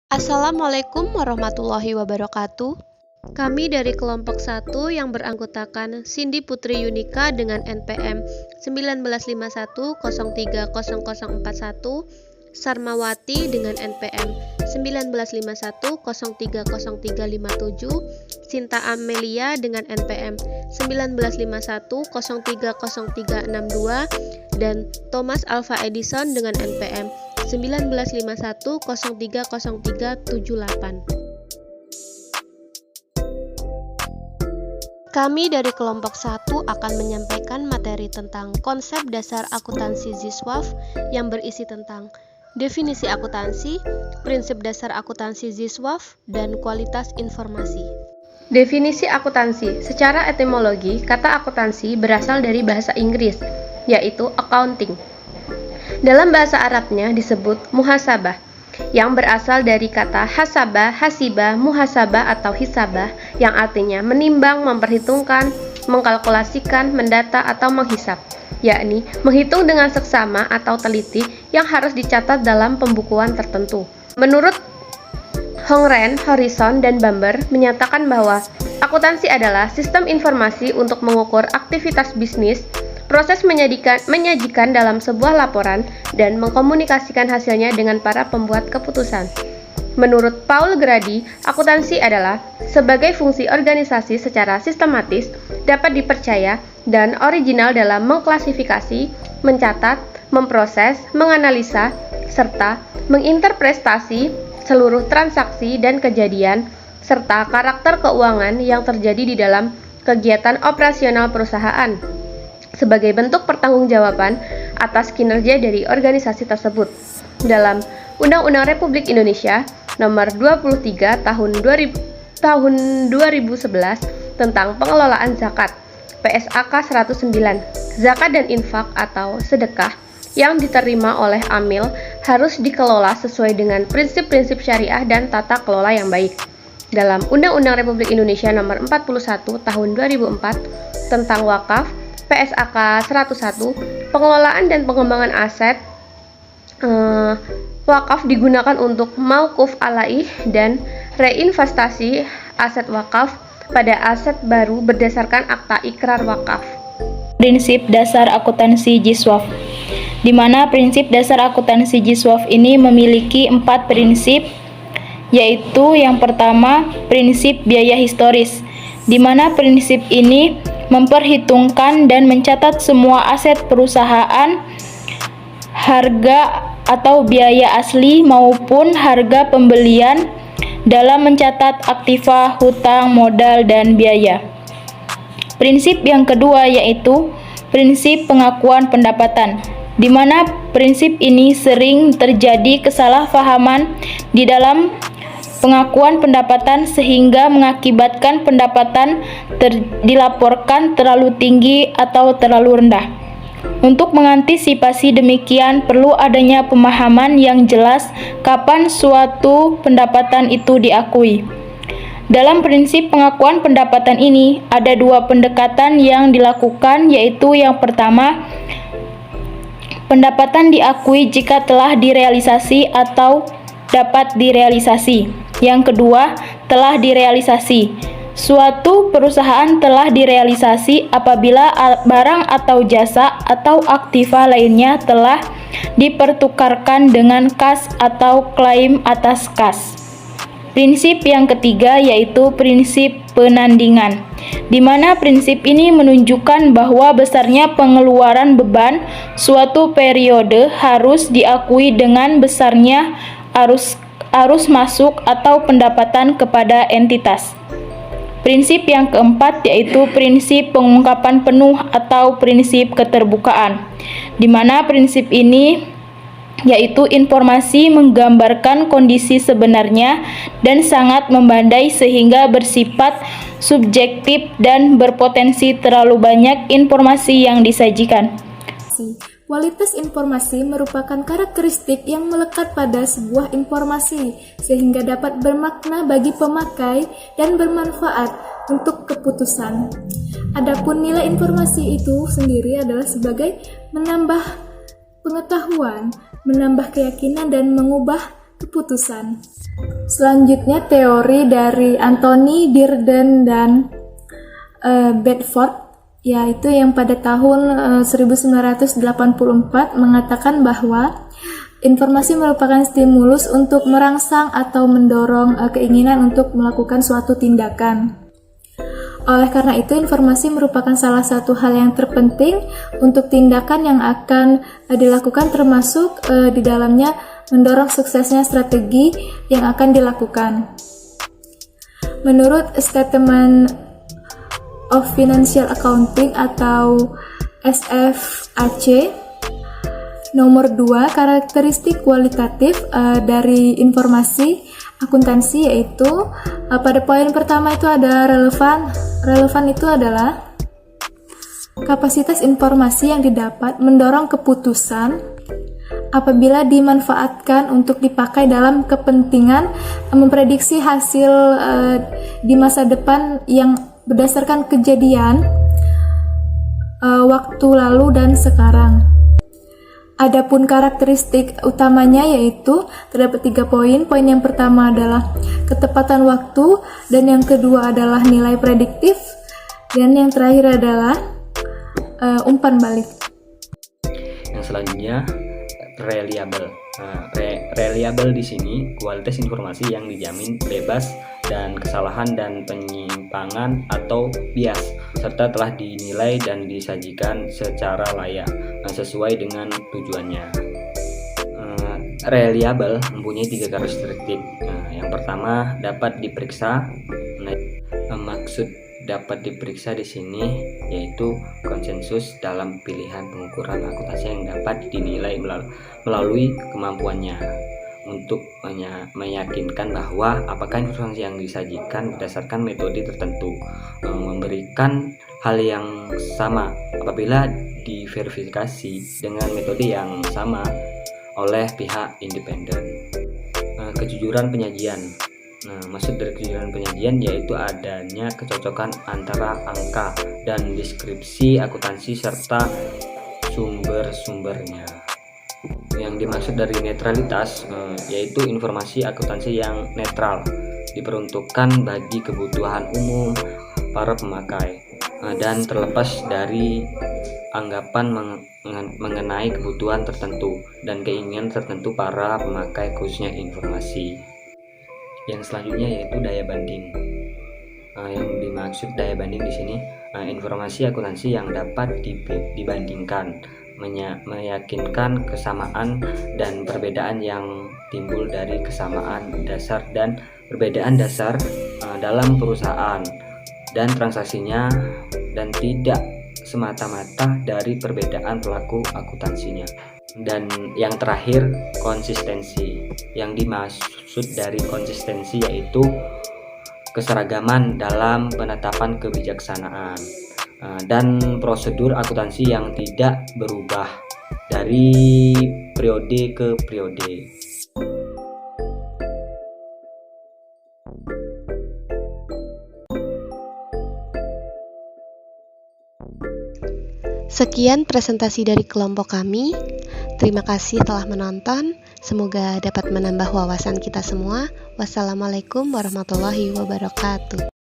Assalamualaikum warahmatullahi wabarakatuh. Kami dari kelompok 1 yang beranggotakan Cindy Putri Yunika dengan NPM 1951030041, Sarmawati dengan NPM 1951030357, Sinta Amelia dengan NPM 1951030362, dan Thomas Alva Edison dengan NPM 1951030378. Kami dari kelompok 1 akan menyampaikan materi tentang konsep dasar akuntansi Ziswaf yang berisi tentang definisi akuntansi, prinsip dasar akuntansi Ziswaf, dan kualitas informasi. Definisi akuntansi. Secara etimologi, kata akuntansi berasal dari bahasa Inggris, yaitu accounting. Dalam bahasa Arabnya disebut muhasabah, yang berasal dari kata hasabah, hasibah, muhasabah atau hisabah, yang artinya menimbang, memperhitungkan, mengkalkulasikan, mendata atau menghisap, yakni menghitung dengan seksama atau teliti yang harus dicatat dalam pembukuan tertentu. Menurut Hongren, Harrison, dan Bamber menyatakan bahwa akuntansi adalah sistem informasi untuk mengukur aktivitas bisnis, proses menyajikan dalam sebuah laporan, dan mengkomunikasikan hasilnya dengan para pembuat keputusan. Menurut Paul Grady, akuntansi adalah sebagai fungsi organisasi secara sistematis, dapat dipercaya, dan original dalam mengklasifikasi, mencatat, memproses, menganalisa, serta menginterpretasi seluruh transaksi dan kejadian, serta karakter keuangan yang terjadi di dalam kegiatan operasional perusahaan, sebagai bentuk pertanggungjawaban atas kinerja dari organisasi tersebut. Dalam Undang-Undang Republik Indonesia Nomor 23 Tahun 2011 tentang Pengelolaan Zakat, PSAK 109, zakat dan infak atau sedekah yang diterima oleh amil harus dikelola sesuai dengan prinsip-prinsip syariah dan tata kelola yang baik. Dalam Undang-Undang Republik Indonesia Nomor 41 Tahun 2004 tentang wakaf, PSAK 101, pengelolaan dan pengembangan aset wakaf digunakan untuk mauquf alaih dan reinvestasi aset wakaf pada aset baru berdasarkan akta ikrar wakaf. Prinsip dasar akuntansi Ziswaf, di mana prinsip dasar akuntansi Ziswaf ini memiliki 4 prinsip, yaitu yang pertama, prinsip biaya historis, di mana prinsip ini memperhitungkan dan mencatat semua aset perusahaan, harga atau biaya asli maupun harga pembelian dalam mencatat aktiva, hutang, modal, dan biaya. Prinsip yang kedua yaitu prinsip pengakuan pendapatan, di mana prinsip ini sering terjadi kesalahpahaman di dalam pengakuan pendapatan sehingga mengakibatkan pendapatan dilaporkan terlalu tinggi atau terlalu rendah. Untuk mengantisipasi demikian, perlu adanya pemahaman yang jelas kapan suatu pendapatan itu diakui. Dalam prinsip pengakuan pendapatan ini, ada 2 pendekatan yang dilakukan, yaitu yang pertama, pendapatan diakui jika telah direalisasi atau dapat direalisasi. Yang kedua, telah direalisasi. Suatu perusahaan telah direalisasi apabila barang atau jasa atau aktiva lainnya telah dipertukarkan dengan kas atau klaim atas kas. Prinsip yang ketiga yaitu prinsip penandingan, di mana prinsip ini menunjukkan bahwa besarnya pengeluaran beban suatu periode harus diakui dengan besarnya arus masuk atau pendapatan kepada entitas. Prinsip yang keempat yaitu prinsip pengungkapan penuh atau prinsip keterbukaan, di mana prinsip ini yaitu informasi menggambarkan kondisi sebenarnya dan sangat membandai sehingga bersifat subjektif dan berpotensi terlalu banyak informasi yang disajikan. Kualitas informasi merupakan karakteristik yang melekat pada sebuah informasi sehingga dapat bermakna bagi pemakai dan bermanfaat untuk keputusan. Adapun nilai informasi itu sendiri adalah sebagai menambah pengetahuan, menambah keyakinan dan mengubah keputusan. Selanjutnya teori dari Anthony Dearden dan Bedford, yaitu yang pada tahun 1984 mengatakan bahwa informasi merupakan stimulus untuk merangsang atau mendorong keinginan untuk melakukan suatu tindakan. Oleh karena itu, informasi merupakan salah satu hal yang terpenting untuk tindakan yang akan dilakukan, termasuk di dalamnya mendorong suksesnya strategi yang akan dilakukan. Menurut Statement of Financial Accounting atau SFAC, nomor 2, karakteristik kualitatif dari informasi akuntansi yaitu pada poin pertama itu ada relevan. Relevan itu adalah kapasitas informasi yang didapat mendorong keputusan apabila dimanfaatkan untuk dipakai dalam kepentingan memprediksi hasil di masa depan yang berdasarkan kejadian waktu lalu dan sekarang. Adapun karakteristik utamanya yaitu terdapat 3 poin. Poin yang pertama adalah ketepatan waktu, dan yang kedua adalah nilai prediktif, dan yang terakhir adalah umpan balik. Yang selanjutnya reliable. Reliable di sini kualitas informasi yang dijamin bebas dan kesalahan dan penyimpangan atau bias, serta telah dinilai dan disajikan secara layak sesuai dengan tujuannya. Reliable mempunyai 3 karakteristik. Yang pertama, dapat diperiksa. Maksud dapat diperiksa di sini yaitu konsensus dalam pilihan pengukuran akuntansi yang dapat dinilai melalui kemampuannya untuk meyakinkan bahwa apakah informasi yang disajikan berdasarkan metode tertentu memberikan hal yang sama apabila diverifikasi dengan metode yang sama oleh pihak independen. Kejujuran penyajian. Maksud dari kejujuran penyajian yaitu adanya kecocokan antara angka dan deskripsi akuntansi serta sumber-sumbernya. Yang dimaksud dari netralitas yaitu informasi akuntansi yang netral, diperuntukkan bagi kebutuhan umum para pemakai dan terlepas dari anggapan mengenai kebutuhan tertentu dan keinginan tertentu para pemakai khususnya informasi. Yang selanjutnya yaitu daya banding. Yang dimaksud daya banding di sini informasi akuntansi yang dapat dibandingkan, meyakinkan kesamaan dan perbedaan yang timbul dari kesamaan dasar dan perbedaan dasar dalam perusahaan dan transaksinya, dan tidak semata-mata dari perbedaan pelaku akuntansinya. Dan yang terakhir, konsistensi. Yang dimaksud dari konsistensi yaitu keseragaman dalam penetapan kebijaksanaan dan prosedur akuntansi yang tidak berubah dari periode ke periode. Sekian presentasi dari kelompok kami. Terima kasih telah menonton. Semoga dapat menambah wawasan kita semua. Wassalamualaikum warahmatullahi wabarakatuh.